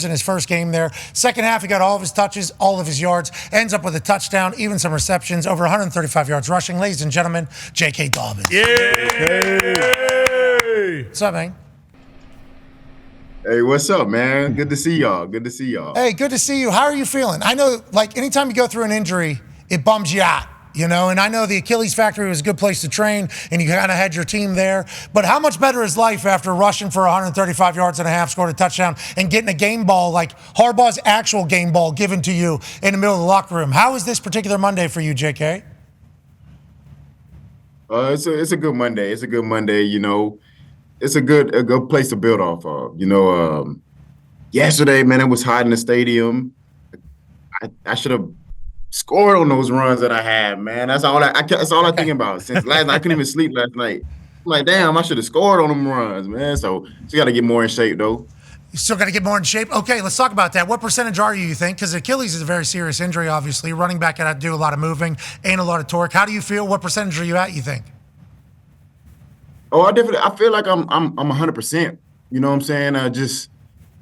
in his first game there. Second half, he got all of his touches, all of his yards, ends up with a touchdown, even some receptions, over 135 yards rushing. Ladies and gentlemen, J.K. Dobbins. Yay! What's up, man? Hey, what's up, man? Good to see y'all. Hey, good to see you. How are you feeling? I know, like, anytime you go through an injury, it bums you out. You know, and I know the Achilles factory was a good place to train, and you kind of had your team there. But how much better is life after rushing for 135 yards and a half, scored a touchdown, and getting a game ball, like Harbaugh's actual game ball, given to you in the middle of the locker room? How is this particular Monday for you, JK? It's a good Monday. It's a good Monday. You know, it's a good place to build off of. You know, yesterday, man, it was hot in the stadium. I should have scored on those runs that I had, man. That's all I think about since last night. I couldn't even sleep last night. I'm like, damn, I should have scored on them runs, man. So you got to get more in shape, though. You still got to get more in shape? Okay, let's talk about that. What percentage are you think? Because Achilles is a very serious injury, obviously. Running back got to do a lot of moving and a lot of torque. How do you feel? What percentage are you at, you think? Oh, I feel like I'm 100%. You know what I'm saying?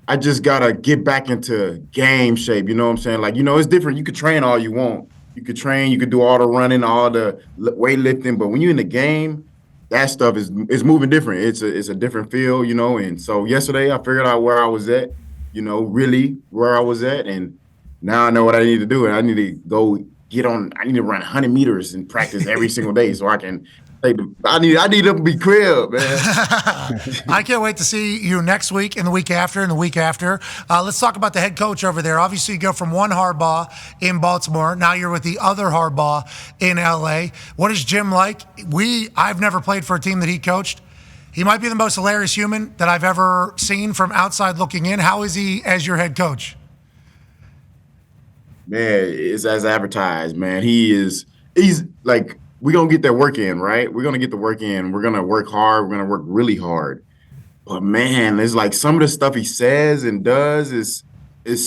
I just gotta get back into game shape. You know what I'm saying? Like, you know, it's different. You could train all you want. You could train. You could do all the running, all the weightlifting. But when you're in the game, that stuff is moving different. It's a different feel, you know. And so yesterday, I figured out where I was at. You know, really where I was at, and now I know what I need to do. And I need to go get on. I need to run 100 meters in practice every single day so I can. I need them to be crib, man. I can't wait to see you next week and the week after and the week after. Let's talk about the head coach over there. Obviously, you go from one Harbaugh in Baltimore. Now you're with the other Harbaugh in L.A. What is Jim like? I've never played for a team that he coached. He might be the most hilarious human that I've ever seen from outside looking in. How is he as your head coach? Man, it's as advertised, man. He's like, we're going to get that work in, right? We're going to get the work in. We're going to work hard. We're going to work really hard. But, man, it's like some of the stuff he says and does is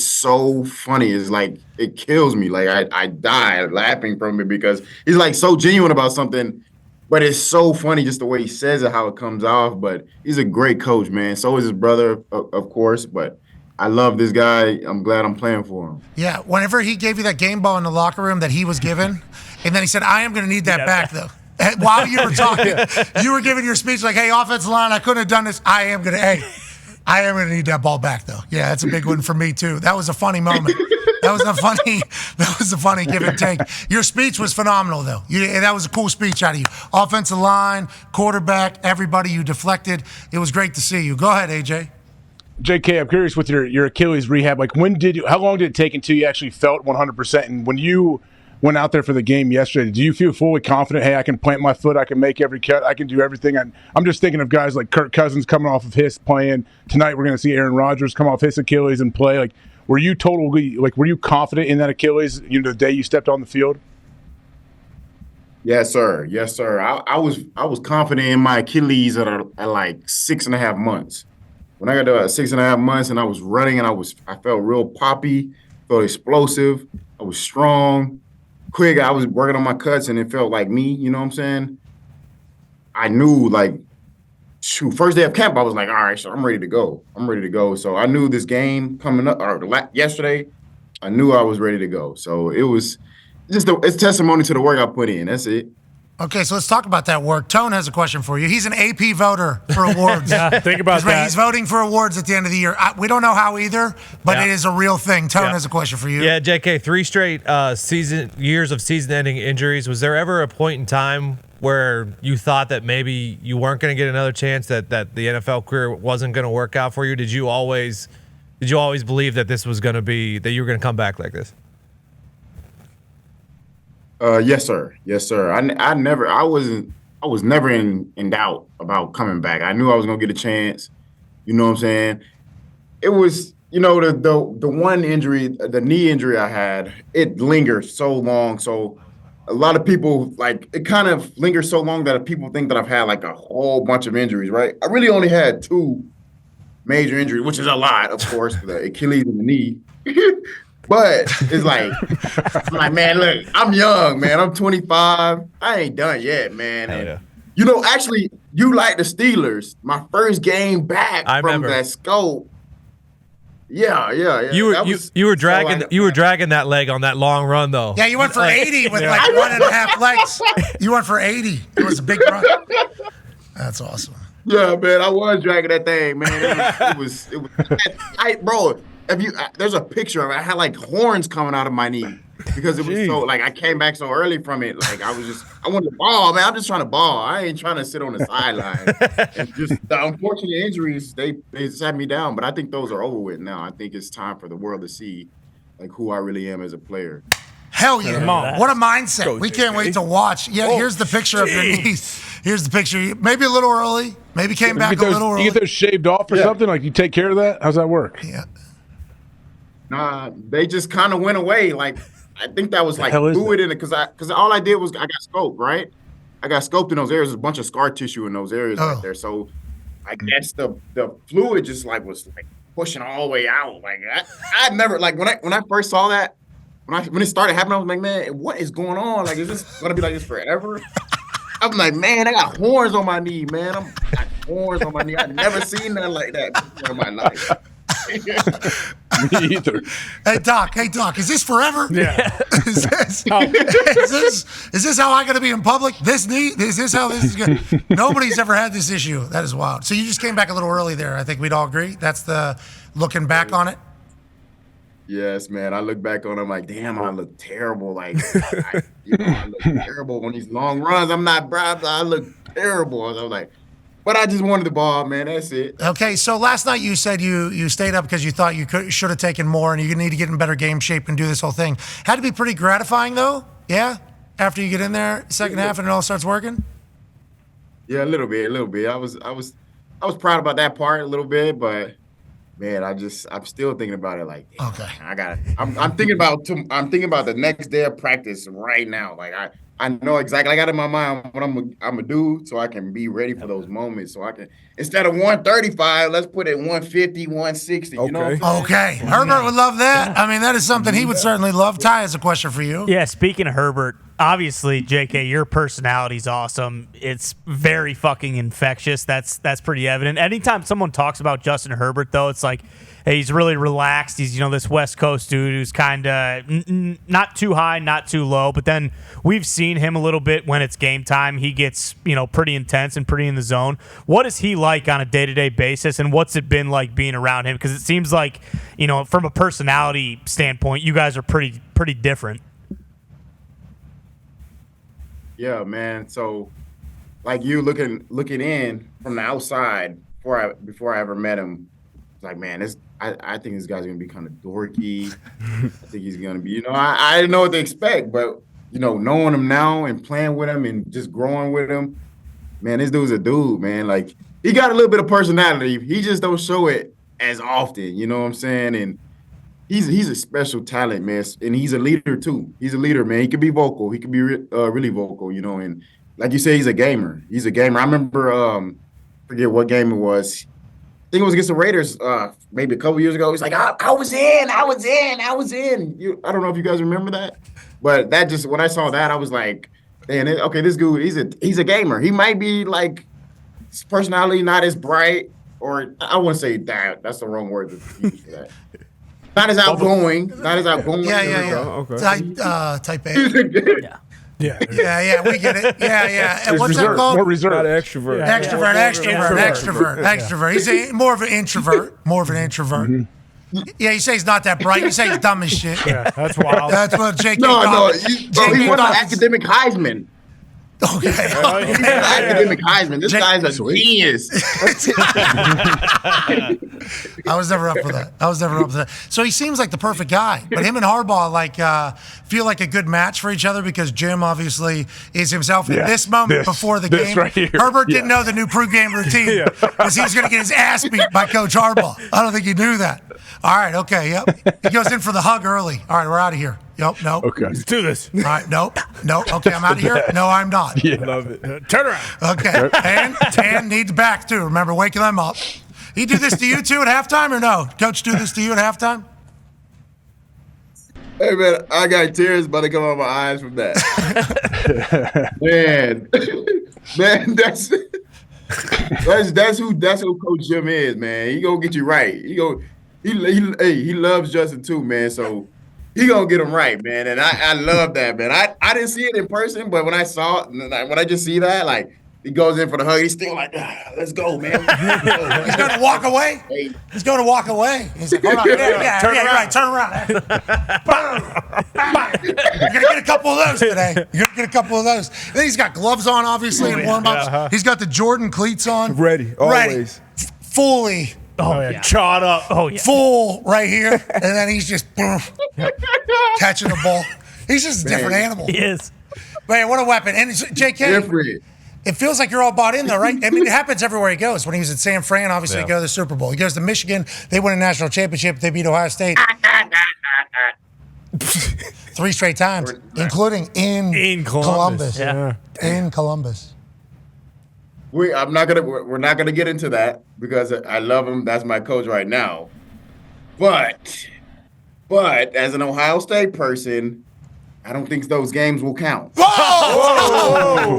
so funny. It's like it kills me. Like I die laughing from it because he's like so genuine about something, but it's so funny just the way he says it, how it comes off. But he's a great coach, man. So is his brother, of course, but I love this guy. I'm glad I'm playing for him. Yeah, whenever he gave you that game ball in the locker room that he was given, and then he said, I am going to need that back, though. While you were talking, you were giving your speech like, hey, offensive line, I couldn't have done this. I am going to need that ball back, though. Yeah, that's a big one for me, too. That was a funny moment. That was a funny give and take. Your speech was phenomenal, though. That was a cool speech out of you. Offensive line, quarterback, everybody, you deflected. It was great to see you. Go ahead, AJ. JK, I'm curious with your Achilles rehab. Like, how long did it take until you actually felt 100%? And when you went out there for the game yesterday, do you feel fully confident? Hey, I can plant my foot, I can make every cut, I can do everything. I'm just thinking of guys like Kirk Cousins coming off of his playing tonight. We're going to see Aaron Rodgers come off his Achilles and play. Like, were you confident in that Achilles? You know, the day you stepped on the field. Yes, sir. Yes, sir. I was confident in my Achilles at like 6.5 months. When I got to 6.5 months and I was running and I felt real poppy, felt explosive. I was strong, quick. I was working on my cuts and it felt like me. You know what I'm saying? I knew, like, first day of camp, I was like, all right, so I'm ready to go. So I knew this game coming up, or yesterday, I knew I was ready to go. So it was just it's testimony to the work I put in. That's it. Okay, so let's talk about that work. Tone has a question for you. He's an AP voter for awards. Yeah, think about that. He's voting for awards at the end of the year. We don't know how either, but it is a real thing. Tone has a question for you. Yeah, JK, 3 straight years of season-ending injuries. Was there ever a point in time where you thought that maybe you weren't going to get another chance, that the NFL career wasn't going to work out for you? Did you always believe that this was going to be, that you were going to come back like this? Yes, sir. Yes, sir. I was never in doubt about coming back. I knew I was gonna get a chance. You know what I'm saying? It was, you know, the one injury, the knee injury I had, it lingered so long. So a lot of people, like, it kind of lingers so long that people think that I've had like a whole bunch of injuries, right? I really only had 2 major injuries, which is a lot, of course, the Achilles and the knee. But it's like, I'm like, man, look, I'm young, man. I'm 25. I ain't done yet, man. And, you know, actually, you like the Steelers. My first game back from that scope, Yeah. You were dragging that leg on that long run though. Yeah, you went for 80 with like 1.5 legs. You went for 80. It was a big run. That's awesome. Yeah, man, I was dragging that thing, man. It was bro. There's a picture of it. I had like horns coming out of my knee because it was so like I came back so early from it. Like I wanted to ball, man. I'm just trying to ball. I ain't trying to sit on the sideline. And just the unfortunate injuries, they sat me down. But I think those are over with now. I think it's time for the world to see like who I really am as a player. Hell yeah. What a mindset. We can't wait to watch. Yeah, here's the picture of your knees. Here's the picture. Maybe a little early. Maybe came back a little early. You get those shaved off or something? Like you take care of that? How's that work? Yeah. Nah, they just kind of went away. Like I think that was like fluid in it because all I did was I got scoped, right? I got scoped in those areas. There's a bunch of scar tissue in those areres right there. So I guess the fluid just like was like pushing all the way out. Like I never like when I first saw that when it started happening, I was like, man, what is going on? Like, is this gonna be like this forever? I'm like, man, I got horns on my knee, man. I got horns on my knee. I've never seen nothing like that before in my life. Me either. Hey Doc, is this forever? Yeah. Is this how I gotta be in public? This knee? Is this how this is going? Nobody's ever had this issue. That is wild. So you just came back a little early there. I think we'd all agree. That's the looking back on it. Yes, man. I look back on it, I'm like, damn, I look terrible. Like, I look terrible on these long runs. I'm not proud. I look terrible. I was like, but I just wanted the ball, man. That's it. Okay, so last night you said you stayed up because you thought you should have taken more and you need to get in better game shape and do this whole thing. Had to be pretty gratifying, though, yeah? After you get in there, second half, and it all starts working? Yeah, a little bit. I was proud about that part a little bit, but man, I'm still thinking about it. Like, okay, I'm thinking about the next day of practice right now. Like, I know exactly. I got in my mind what I'm gonna do, so I can be ready for those moments. So I can, instead of 135, let's put it 150, 160. You know? Okay, Herbert would love that. I mean, that is something he would certainly love. Ty has a question for you. Yeah, speaking of Herbert, obviously, JK, your personality's awesome. It's very fucking infectious. That's pretty evident. Anytime someone talks about Justin Herbert, though, it's like, hey, he's really relaxed. He's, this West Coast dude who's kind of not too high, not too low. But then we've seen him a little bit when it's game time. He gets, pretty intense and pretty in the zone. What is he like on a day-to-day basis, and what's it been like being around him? Because it seems like, from a personality standpoint, you guys are pretty different. Yeah, man. So, like you looking in from the outside before I ever met him, it's like, man, I think this guy's gonna be kind of dorky. I think he's gonna be, I didn't know what to expect, but knowing him now and playing with him and just growing with him, man, this dude's a dude, man. Like he got a little bit of personality. He just don't show it as often. You know what I'm saying? And he's a special talent, man, and he's a leader too. He's a leader, man. He could be vocal. He could be really vocal, and like you say, he's a gamer. I remember, forget what game it was. I think it was against the Raiders, maybe a couple years ago. He's like, I was in. I don't know if you guys remember that, but that just when I saw that, I was like, man, okay, this dude, he's a gamer. He might be like his personality not as bright, or I wouldn't say that. That's the wrong word to use for that. Not as outgoing. Yeah. Okay. Type A. Yeah. We get it. Yeah. And what's that called? More reserved. Not an extrovert. Extrovert. He's more of an introvert. Mm-hmm. Yeah, you say he's not that bright. You say he's dumb as shit. Yeah, that's wild. That's what J.K. No. He won an academic Heisman. Okay. Academic Heisman. This guy's a genius. I was never up for that. So he seems like the perfect guy. But him and Harbaugh feel like a good match for each other because Jim obviously is himself in this moment before the game. Right here. Herbert didn't know the new pregame routine because he was going to get his ass beat by Coach Harbaugh. I don't think he knew that. All right. Okay. Yep. He goes in for the hug early. All right. We're out of here. Yep. No. Okay. Let's do this. All right. Nope. Okay. I'm out of here. No, I'm not. Yeah. Love it. Turn around. Okay. And needs back too. Remember waking them up. He do this to you too at halftime or no? Coach do this to you at halftime? Hey man, I got tears about to come out of my eyes from that. man, that's who Coach Jim is, man. He gonna get you right. He he loves Justin too, man. So he gonna get him right, man. And I love that, man. I didn't see it in person, but when I saw it, when I just see that, like he goes in for the hug, he's still like, let's go, man. He's going to walk away. Hey. He's going to walk away. He's like, hold on. Yeah, Turn around. right. Turn around. You're going to get a couple of those today. You're going to get a couple of those. Then he's got gloves on, obviously, and warm-ups. He's got the Jordan cleats on. Ready, always. Fully. Oh, yeah. Chawed up. Oh, yeah. Full right here. And then he's just catching the ball. He's just a different animal. He is. Man, what a weapon. And J.K., Different. it feels like you're all bought in, though, right? I mean, it happens everywhere he goes. When he was at San Fran, obviously, he goes to the Super Bowl. He goes to Michigan. They win a national championship. They beat Ohio State 3 straight times, including in Columbus. Yeah. In Columbus. We're not gonna get into that because I love him. That's my coach right now. But as an Ohio State person, I don't think those games will count. Whoa!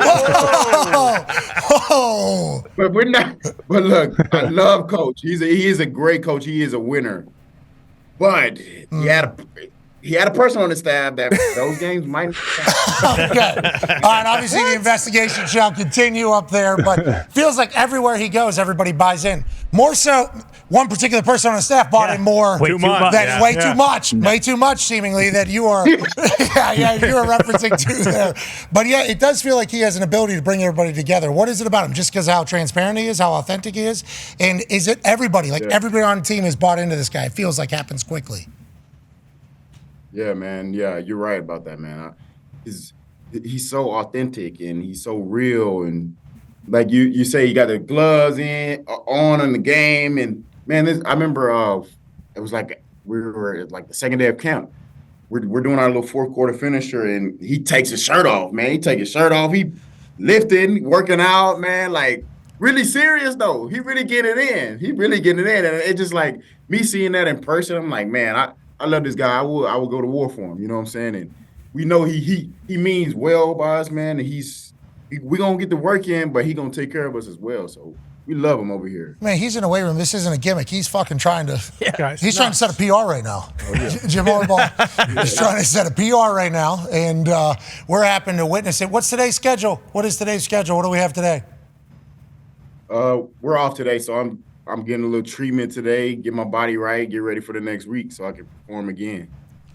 Whoa! But we're not. But look, I love Coach. He is a great coach. He is a winner. But he had a person on the staff that those games might. Okay. All right. Obviously, the investigation shall continue up there, but feels like everywhere he goes, everybody buys in. More so, one particular person on the staff bought in more Way too much. way too much, seemingly, that you are. you are referencing to there. But yeah, it does feel like he has an ability to bring everybody together. What is it about him? Just because how transparent he is, how authentic he is, and is it everybody? Like everybody on the team has bought into this guy. It feels like happens quickly. Yeah, man. Yeah, you're right about that, man. He's so authentic and he's so real, and like you say, he got the gloves on in the game, and man, I remember it was like we were like the second day of camp. We're doing our little fourth quarter finisher, and he takes his shirt off, man. He takes his shirt off. He lifting, working out, man. Like really serious though. He really getting it in. And it's just like me seeing that in person. I'm like, man, I love this guy. I will go to war for him. You know what I'm saying? And we know he means well by us, man. And we gonna get the work in, but he gonna take care of us as well. So we love him over here. Man, he's in the weight room. This isn't a gimmick. He's fucking trying to. Guys, he's trying to set a PR right now. Jim Harbaugh is trying to set a PR right now, and we're happy to witness it. What's today's schedule? What is today's schedule? What do we have today? We're off today, so I'm getting a little treatment today, get my body right, get ready for the next week so I can perform again.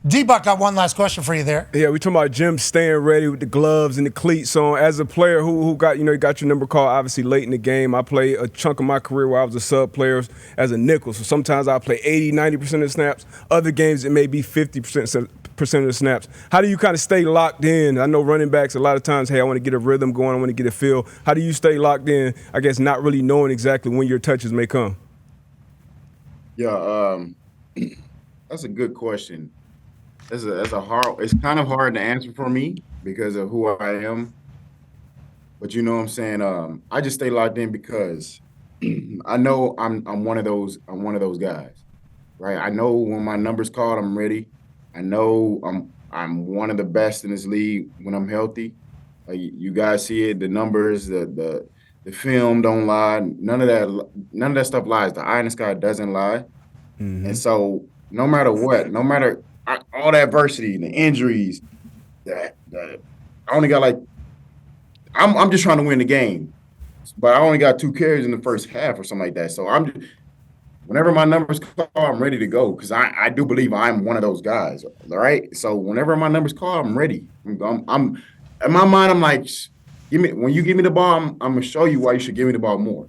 D-Buck got one last question for you there. Yeah, we talking about Jim staying ready with the gloves and the cleats on. As a player who got you got your number called obviously late in the game. I played a chunk of my career where I was a sub player as a nickel. So sometimes I play 80-90% of the snaps. Other games it may be 50% of the snaps. How do you kind of stay locked in? I know running backs a lot of times, hey, I want to get a rhythm going, I want to get a feel. How do you stay locked in, I guess, not really knowing exactly when your touches may come? Yeah, that's a good question. It's kind of hard to answer for me because of who I am. But you know what I'm saying? I just stay locked in because I know I'm one of those guys. Right? I know when my number's called, I'm ready. I know I'm one of the best in this league when I'm healthy. You guys see it, the numbers, the film don't lie. None of that stuff lies. The eye in the sky doesn't lie. Mm-hmm. And so no matter what, all the adversity, the injuries, I only got I'm just trying to win the game. But I only got 2 carries in the first half or something like that. So whenever my numbers call, I'm ready to go because I do believe I'm one of those guys. All right. So whenever my numbers call, I'm ready. I'm in my mind. I'm like, when you give me the ball, I'm gonna show you why you should give me the ball more.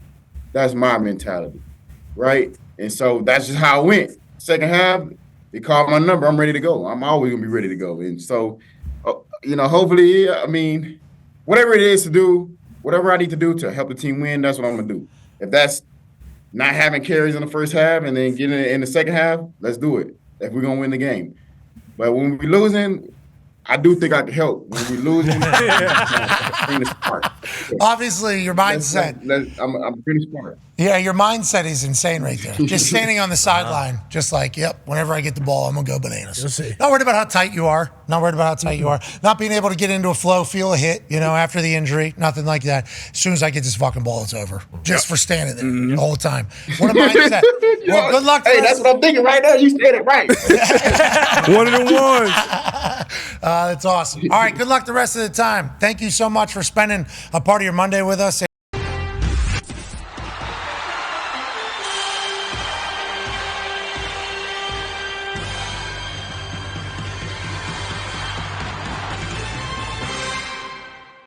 That's my mentality, right? And so that's just how it went. Second half, they called my number. I'm ready to go. I'm always gonna be ready to go. And so, hopefully, whatever it is to do, whatever I need to do to help the team win, that's what I'm gonna do. If that's not having carries in the first half and then getting it in the second half, let's do it if we're going to win the game. But when we're losing, I do think I can help when we lose. Bring the spark. Obviously, your mindset. I'm pretty smart. Yeah, your mindset is insane right there. Just standing on the sideline, just like, yep, whenever I get the ball, I'm going to go bananas. You'll see. Not worried about how tight you are. Not worried about how tight you are. Not being able to get into a flow, feel a hit, after the injury. Nothing like that. As soon as I get this fucking ball, it's over. Just for standing there the whole time. What a mindset. Well, good luck to us. That's what I'm thinking right now. You said it right. One of the ones. That's awesome. All right, good luck the rest of the time. Thank you so much for spending a part of your Monday with us.